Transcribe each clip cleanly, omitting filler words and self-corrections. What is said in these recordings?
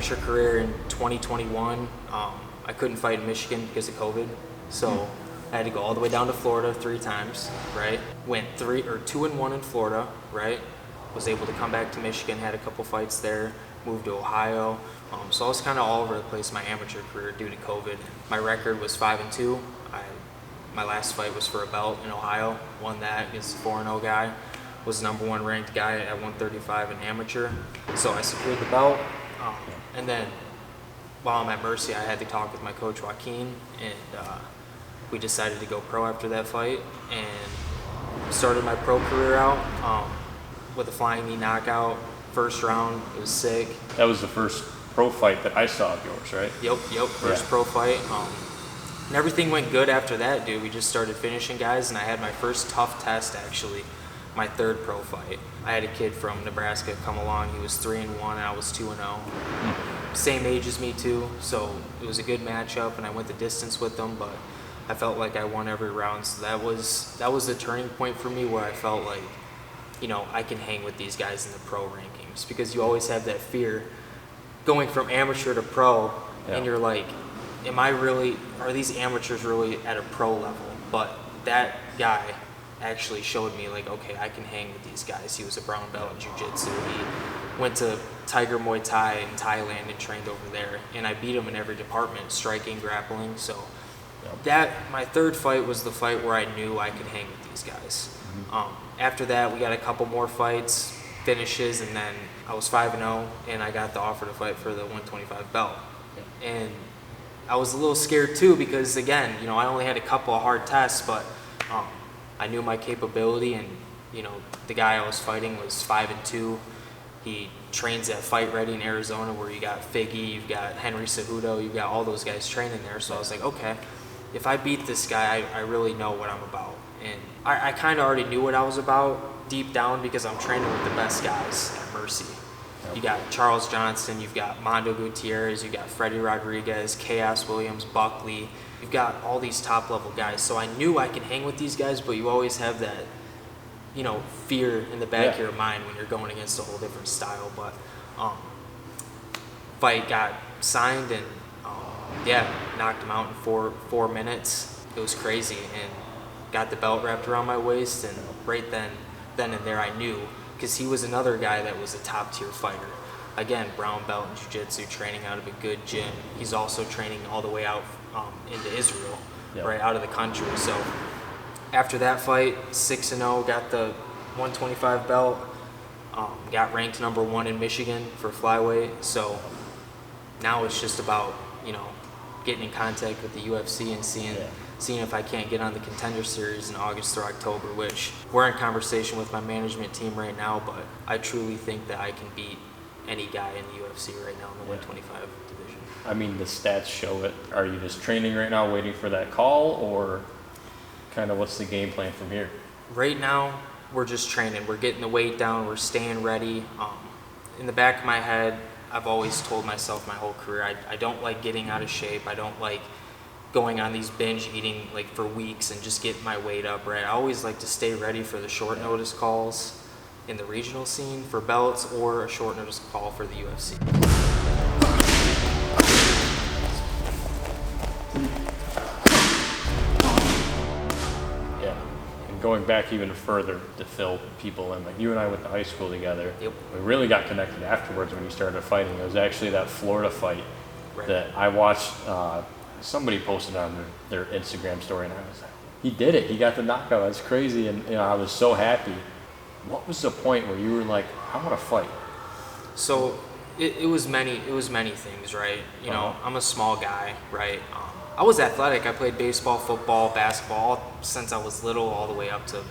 amateur career in 2021, I couldn't fight in Michigan because of COVID. So I had to go all the way down to Florida 3 times, right? Went 2-1 in Florida, right? Was able to come back to Michigan, had a couple fights there, moved to Ohio. So I was kind of all over the place my amateur career due to COVID. My record was 5-2. My last fight was for a belt in Ohio. Won that against a 4-0 guy. Was the #1 ranked guy at 135 in amateur. So I secured the belt. And then while I'm at Mercy, I had to talk with my coach Joaquin, and we decided to go pro after that fight, and started my pro career out with a flying knee knockout. First round, it was sick. That was the first pro fight that I saw of yours, right? Yep, first pro fight. And everything went good after that, dude. We just started finishing guys, and I had my first tough test, actually, my 3rd pro fight. I had a kid from Nebraska come along. He was 3-1, and I was 2-0. Same age as me, too, so it was a good matchup, and I went the distance with them, but I felt like I won every round. So that was the turning point for me, where I felt like, I can hang with these guys in the pro rankings, because you always have that fear going from amateur to pro, and you're like, are these amateurs really at a pro level? But that guy actually showed me, like, okay, I can hang with these guys. He was a brown belt in jiu-jitsu. He went to Tiger Muay Thai in Thailand and trained over there, and I beat him in every department, striking, grappling. So my 3rd fight was the fight where I knew I could hang with these guys. After that, we got a couple more fights, finishes, and then I was 5-0, and I got the offer to fight for the 125 belt. And I was a little scared too, because again, I only had a couple of hard tests, but I knew my capability, and the guy I was fighting was 5-2. He trains at Fight Ready in Arizona, where you got Figgy, you've got Henry Cejudo, you've got all those guys training there. So I was like, okay, if I beat this guy, I really know what I'm about. And I kind of already knew what I was about deep down, because I'm training with the best guys at Mercy. You got Charles Johnson, you've got Mondo Gutierrez, you've got Freddie Rodriguez, Chaos Williams, Buckley. You've got all these top-level guys. So I knew I could hang with these guys, but you always have that, fear in the back of your mind when you're going against a whole different style. But fight got signed, and knocked him out in four minutes. It was crazy, and got the belt wrapped around my waist, and right then and there I knew, because he was another guy that was a top-tier fighter. Again, brown belt in jiu-jitsu, training out of a good gym. He's also training all the way out into Israel, right out of the country. So after that fight, 6-0, got the 125 belt, got ranked #1 in Michigan for flyweight. So now it's just about, getting in contact with the UFC and seeing if I can't get on the Contender Series in August or October, which we're in conversation with my management team right now, but I truly think that I can beat any guy in the UFC right now in the 125 division. I mean, the stats show it. Are you just training right now, waiting for that call, or kind of what's the game plan from here? Right now, we're just training. We're getting the weight down. We're staying ready. In the back of my head, I've always told myself my whole career, I don't like getting out of shape. I don't like going on these binge eating like for weeks and just getting my weight up, right? I always like to stay ready for the short notice calls in the regional scene for belts, or a short notice call for the UFC. Yeah, and going back even further to fill people in, like you and I went to high school together. Yep. We really got connected afterwards when you started fighting. It was actually that Florida fight that I watched. Somebody posted on their Instagram story, and I was like, he did it. He got the knockout. That's crazy. And I was so happy. What was the point where you were like, I want to fight? So it was many things, right? I'm a small guy, right? I was athletic. I played baseball, football, basketball since I was little, all the way up to,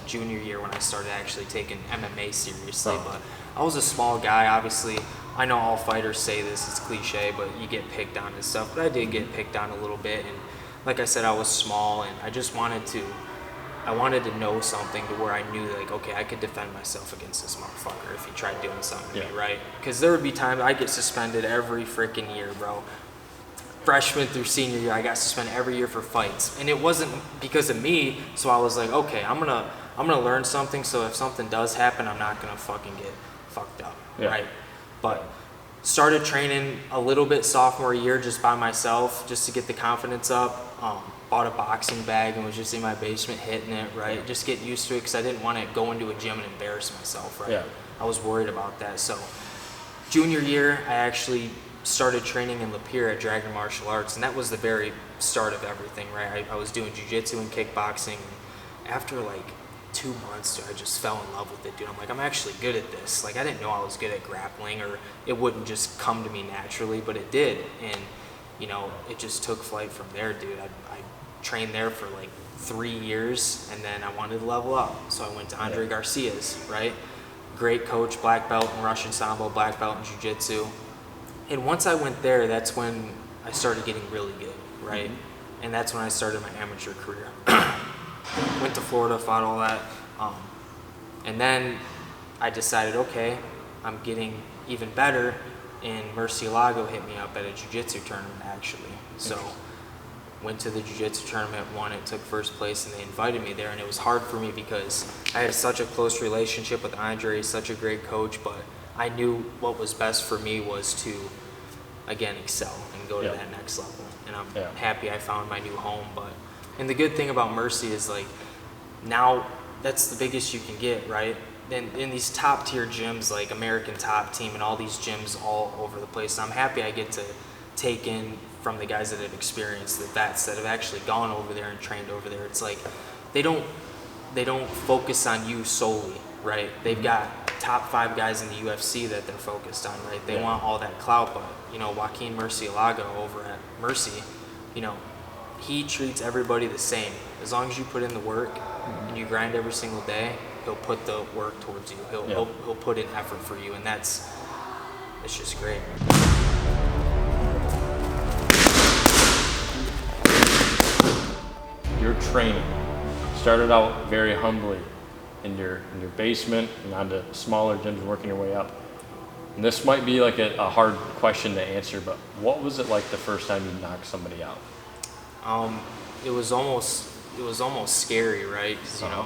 junior year when I started actually taking MMA seriously. But I was a small guy, obviously. I know all fighters say this, it's cliche, but you get picked on and stuff. But I did get picked on a little bit, and like I said, I was small, and I just wanted to know something to where I knew, like, okay, I could defend myself against this motherfucker if he tried doing something to me, right? Because there would be times I get suspended every freaking year, bro. Freshman through senior year, I got suspended every year for fights, and it wasn't because of me. So I was like, okay, I'm gonna learn something. So if something does happen, I'm not gonna fucking get fucked up, right? But started training a little bit sophomore year just by myself, just to get the confidence up. Bought a boxing bag and was just in my basement hitting it, right? Just get used to it because I didn't want to go into a gym and embarrass myself, right? Yeah. I was worried about that. So junior year, I actually started training in Lapeer at Dragon Martial Arts, and that was the very start of everything, right? I was doing jiu-jitsu and kickboxing. After like 2 months, dude, I just fell in love with it, dude. I'm like, I'm actually good at this. Like, I didn't know I was good at grappling, or it wouldn't just come to me naturally, but it did. And, you know, it just took flight from there, dude. I trained there for like 3 years, and then I wanted to level up. So I went to Andre Garcia's, right? Great coach, black belt in Russian Sambo, black belt in jiu-jitsu. And once I went there, that's when I started getting really good, right? Mm-hmm. And that's when I started my amateur career. Went to Florida, fought all that. And then I decided, okay, I'm getting even better. And Murcielago hit me up at a jiu-jitsu tournament, actually. So went to the jiu-jitsu tournament, won it, took first place, and they invited me there. And it was hard for me because I had such a close relationship with Andre, such a great coach, but I knew what was best for me was to, again, excel and go to that next level. And I'm happy I found my new home. And the good thing about Mercy is, like, now that's the biggest you can get, right? And in these top tier gyms, like American Top Team and all these gyms all over the place, I'm happy I get to take in from the guys that have experienced, the vets that have actually gone over there and trained over there. It's like they don't focus on you solely, right? They've got top 5 guys in the UFC that they're focused on, right? They want all that clout, but, you know, Joaquin Murcielago over at Mercy, you know, he treats everybody the same. As long as you put in the work and you grind every single day, he'll put the work towards you. He'll put in effort for you, and it's just great. Your training started out very humbly in your basement and onto smaller gyms, working your way up. And this might be like a hard question to answer, but what was it like the first time you knocked somebody out? It was almost scary, right? 'Cause, you know,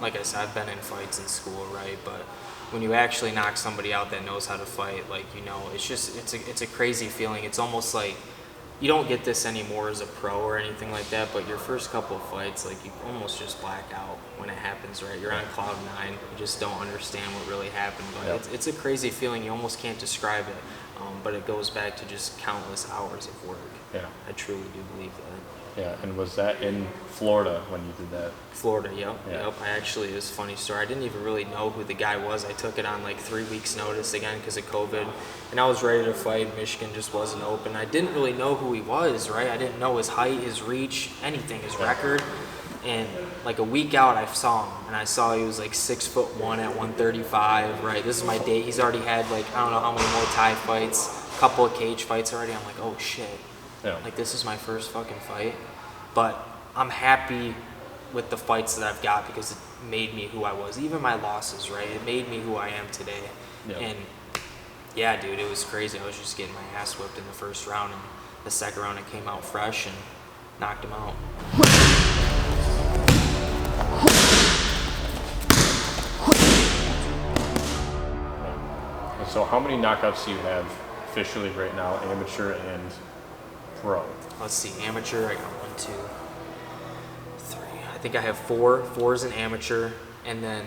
like I said, I've been in fights in school, right? But when you actually knock somebody out that knows how to fight, like, you know, it's a crazy feeling. It's almost like you don't get this anymore as a pro or anything like that, but your first couple of fights, like, you almost just black out when it happens, right? You're on cloud 9, you just don't understand what really happened, but it's a crazy feeling. You almost can't describe it, but it goes back to just countless hours of work. Yeah, I truly do believe that. Yeah, and was that in Florida when you did that? Florida, yep. I actually, it was a funny story. I didn't even really know who the guy was. I took it on like 3 weeks notice again because of COVID, and I was ready to fight. Michigan just wasn't open. I didn't really know who he was, right? I didn't know his height, his reach, anything, his record. And like a week out, I saw him, and I saw he was like 6'1" at 135, right? This is my date. He's already had like, I don't know how many Muay Thai fights, a couple of cage fights already. I'm like, oh shit. Like, this is my first fucking fight. But I'm happy with the fights that I've got because it made me who I was. Even my losses, right? It made me who I am today. And yeah, dude, it was crazy. I was just getting my ass whipped in the first round, and the second round I came out fresh and knocked him out. So how many knockouts do you have officially right now, amateur and pro? Let's see, amateur, I got 1, 2, 3. I think I have 4. 4 as an amateur, and then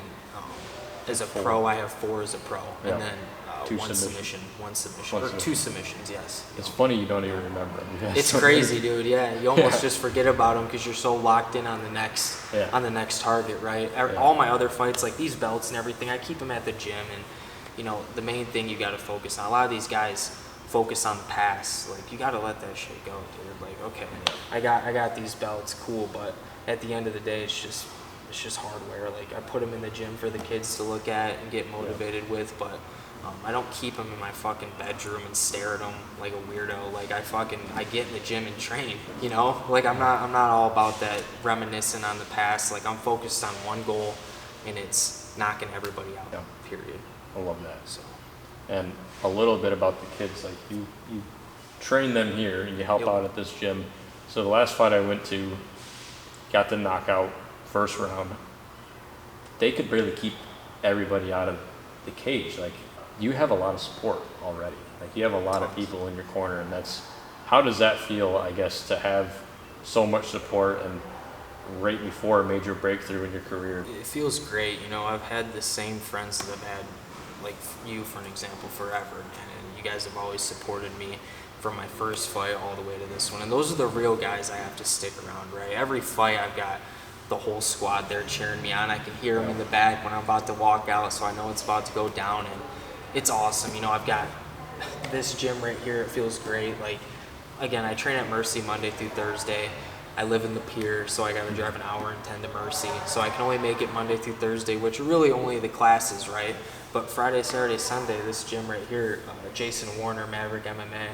as a pro, I have 4 as a pro, and then one submission, or 2 submissions, yes. It's funny you don't even remember them. It's crazy, dude. Yeah, you almost just forget about them because you're so locked in on the next target, right? All my other fights, like these belts and everything, I keep them at the gym, and you know, the main thing you got to focus on. A lot of these guys focus on the pass. Like, you got to let that shit go, dude. Like, okay, I got these belts, cool, but at the end of the day, it's just hardware. Like, I put them in the gym for the kids to look at and get motivated with, but I don't keep them in my fucking bedroom and stare at them like a weirdo. Like, I get in the gym and train, you know? Like, I'm not all about that reminiscing on the past. Like, I'm focused on one goal, and it's knocking everybody out, period. I love that. So, and a little bit about the kids, like you train them here and you help out at this gym. So the last fight I went to, got the knockout first round. They could barely keep everybody out of the cage. Like, you have a lot of support already. Like you have a lot of people in your corner, and how does that feel, I guess, to have so much support and right before a major breakthrough in your career? It feels great. I've had the same friends that I've had, like you, for an example, forever. And you guys have always supported me from my first fight all the way to this one. And those are the real guys I have to stick around, right? Every fight I've got the whole squad there cheering me on. I can hear them in the back when I'm about to walk out, so I know it's about to go down. And it's awesome. I've got this gym right here. It feels great. Like, again, I train at Mercy Monday through Thursday. I live in the Pier, so I got to drive an hour and 10 to Mercy. So I can only make it Monday through Thursday, which are really only the classes, right? But Friday, Saturday, Sunday, this gym right here, Jason Warner, Maverick MMA,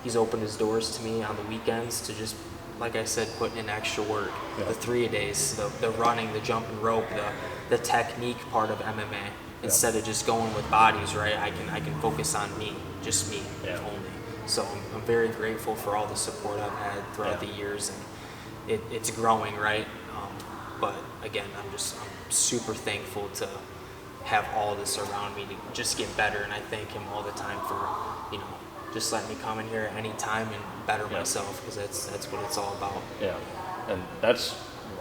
he's opened his doors to me on the weekends to just, like I said, putting in extra work. Yeah. The 3-a-days, the running, the jumping rope, the technique part of MMA. Yeah. Instead of just going with bodies, right? I can focus on me, just me only. So I'm very grateful for all the support I've had throughout the years, and it's growing, right? But again, I'm super thankful to have all this around me to just get better, and I thank him all the time for, just letting me come in here at any time and better myself, because that's what it's all about. Yeah, and that's,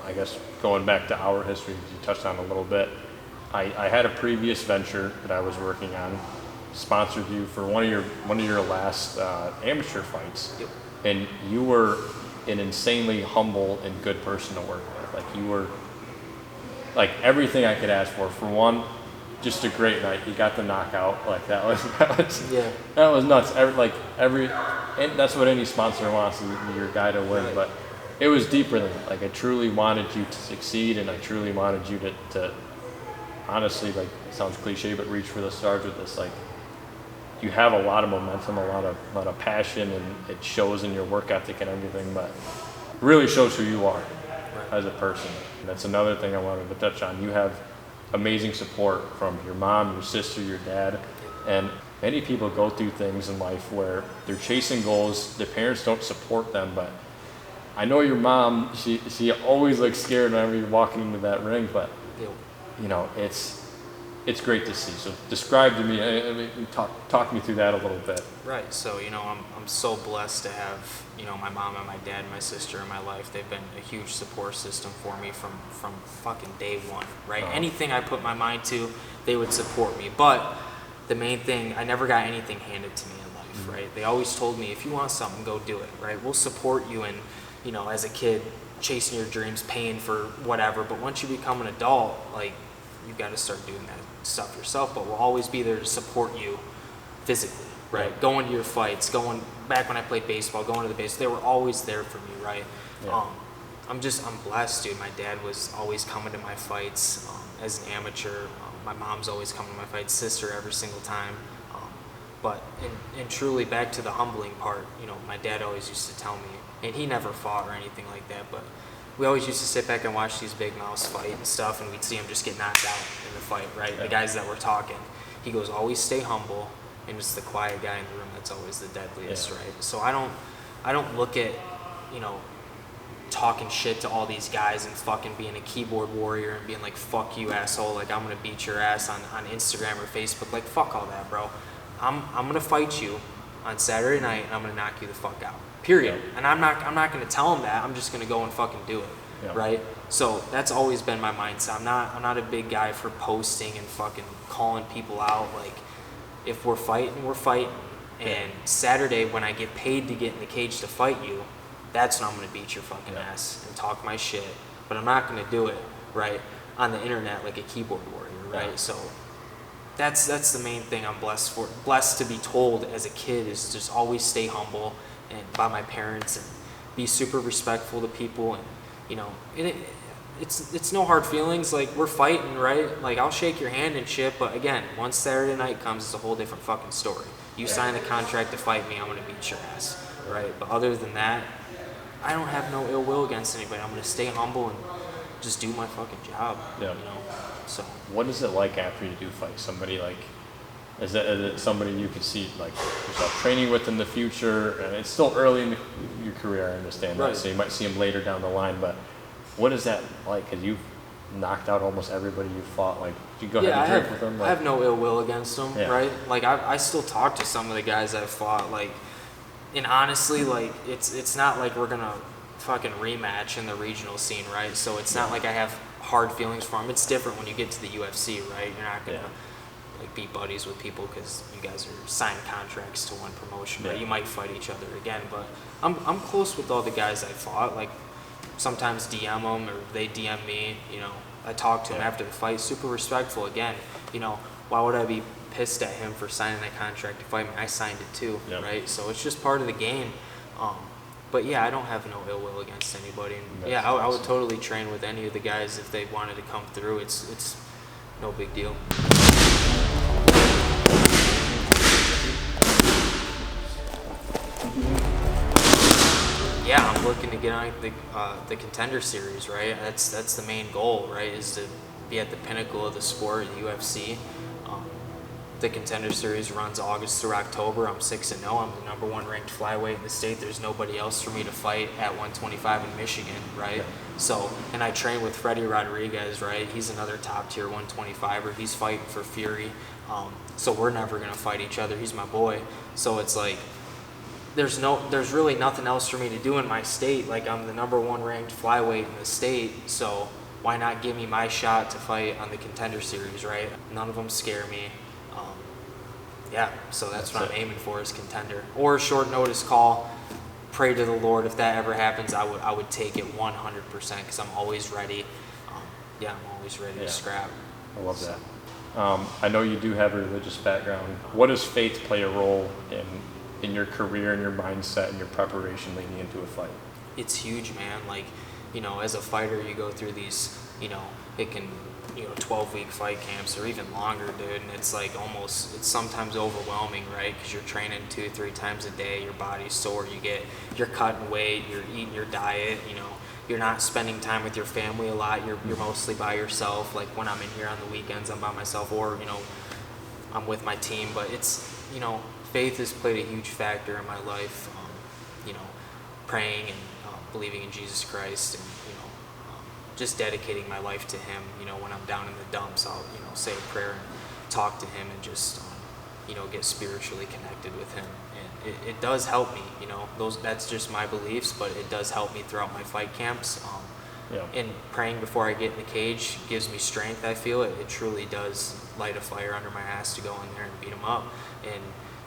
I guess, going back to our history, you touched on a little bit. I had a previous venture that I was working on, sponsored you for one of your last amateur fights, and you were an insanely humble and good person to work with. Like, you were like everything I could ask for. For one, just a great night. You got the knockout. Like that was nuts. And that's what any sponsor wants, is your guy to win. Right. But it was deeper than that. Like, I truly wanted you to succeed, and I truly wanted you to honestly, like, it sounds cliche, but reach for the stars with this. Like, you have a lot of momentum, a lot of passion, and it shows in your work ethic and everything, but it really shows who you are as a person. And that's another thing I wanted to touch on. You have amazing support from your mom, your sister, your dad, and many people go through things in life where they're chasing goals, their parents don't support them, but I know your mom, she always looks scared whenever you're walking into that ring, but it's great to see. So describe to me, talk me through that a little bit. Right. So, I'm so blessed to have, my mom and my dad and my sister in my life. They've been a huge support system for me from fucking day one, right? Anything I put my mind to, they would support me. But the main thing, I never got anything handed to me in life, right? They always told me, if you want something, go do it, right? We'll support you in, as a kid, chasing your dreams, paying for whatever. But once you become an adult, like, you've got to start doing that stuff yourself, but we'll always be there to support you physically, right? Going to your fights, going back when I played baseball, going to the base, they were always there for me, right? Yeah. I'm blessed, dude. My dad was always coming to my fights as an amateur. My mom's always coming to my fights, sister every single time. But truly, back to the humbling part, my dad always used to tell me, and he never fought or anything like that, but we always used to sit back and watch these big mouths fight and stuff, and we'd see them just get knocked out in the fight, right? Yeah. The guys that were talking. He goes, always stay humble, and just the quiet guy in the room that's always the deadliest, right? So I don't look at, talking shit to all these guys and fucking being a keyboard warrior and being like, fuck you, asshole, like, I'm gonna beat your ass on Instagram or Facebook. Like, fuck all that, bro. I'm gonna fight you on Saturday night, and I'm gonna knock you the fuck out. Period. Yeah. And I'm not going to tell him that. I'm just going to go and fucking do it, right? So that's always been my mindset. I'm not a big guy for posting and fucking calling people out. Like, if we're fighting, we're fighting. And Saturday, when I get paid to get in the cage to fight you, that's when I'm going to beat your fucking ass and talk my shit. But I'm not going to do it, right, on the internet like a keyboard warrior, right? So that's the main thing I'm blessed to be told as a kid, is just always stay humble, and by my parents, and be super respectful to people, and it's no hard feelings. Like, we're fighting, right? Like, I'll shake your hand and shit, but again, once Saturday night comes, it's a whole different fucking story. You sign the contract to fight me, I'm gonna beat your ass, right? But other than that, I don't have no ill will against anybody. I'm gonna stay humble and just do my fucking job. So what is it like after you do fight somebody? Like, is it somebody you could see, like, yourself training with in the future? And it's still early in your career, I understand that, so you might see them later down the line, but what is that like? Because you've knocked out almost everybody you fought? Like, did you go ahead and drink with them? Like, I have no ill will against them, Yeah. right? Like I still talk to some of the guys I've fought, like, and honestly, like it's not like we're gonna fucking rematch in the regional scene, right? So it's not like I have hard feelings for them. It's different when you get to the UFC, right? You're not gonna like be buddies with people because you guys are signed contracts to one promotion, right? You might fight each other again, but I'm close with all the guys I fought. Like sometimes DM them or they DM me. You know, I talk to them after the fight. Super respectful. Again, you know, why would I be pissed at him for signing that contract to fight me? I signed it too, right? So it's just part of the game. But yeah, I don't have no ill will against anybody. And yeah, I would totally train with any of the guys if they wanted to come through. It's no big deal. Yeah, I'm looking to get on the Contender Series, right? That's the main goal, right? Is to be at the pinnacle of the sport, the UFC. The Contender Series runs August through October. I'm 6-0. I'm the number 1 ranked flyweight in the state. There's nobody else for me to fight at 125 in Michigan, right? So, and I train with Freddie Rodriguez, right? He's another top tier 125er. He's fighting for Fury. So we're never gonna fight each other. He's my boy. So it's like, there's really nothing else for me to do in my state. Like I'm the number 1 ranked flyweight in the state. So why not give me my shot to fight on the Contender Series, right? None of them scare me. Yeah, so that's what I'm aiming for is Contender. Or a short notice call. Pray to the Lord if that ever happens. I would take it 100% because I'm always ready. I'm always ready to scrap. I love that. I know you do have a religious background. What does faith play a role in your career and your mindset and your preparation leading into a fight? It's huge, man. Like, you know, as a fighter, you go through these, you know, it can, 12-week fight camps or even longer, dude. And it's like it's sometimes overwhelming, right? Because you're training 2-3 times a day. Your body's sore. You're cutting weight. You're eating your diet. You're not spending time with your family a lot. You're mostly by yourself. Like when I'm in here on the weekends, I'm by myself, or I'm with my team. But it's faith has played a huge factor in my life. Praying and believing in Jesus Christ, and just dedicating my life to Him. When I'm down in the dumps, I'll say a prayer and talk to Him and just get spiritually connected with Him. And it does help me. That's just my beliefs, but it does help me throughout my fight camps. And praying before I get in the cage gives me strength. I feel it truly does light a fire under my ass to go in there and beat them up. And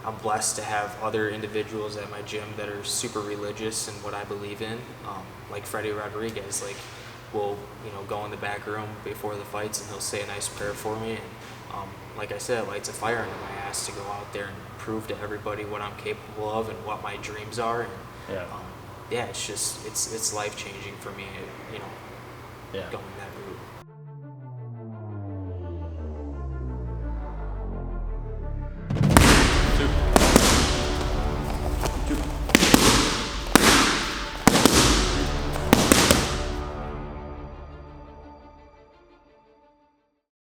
I'm blessed to have other individuals at my gym that are super religious in what I believe in, like Freddie Rodriguez. Like, will go in the back room before the fights and he'll say a nice prayer for me. And like I said, it lights a fire under my ass to go out there and prove to everybody what I'm capable of and what my dreams are. And it's just it's life changing for me, going that route.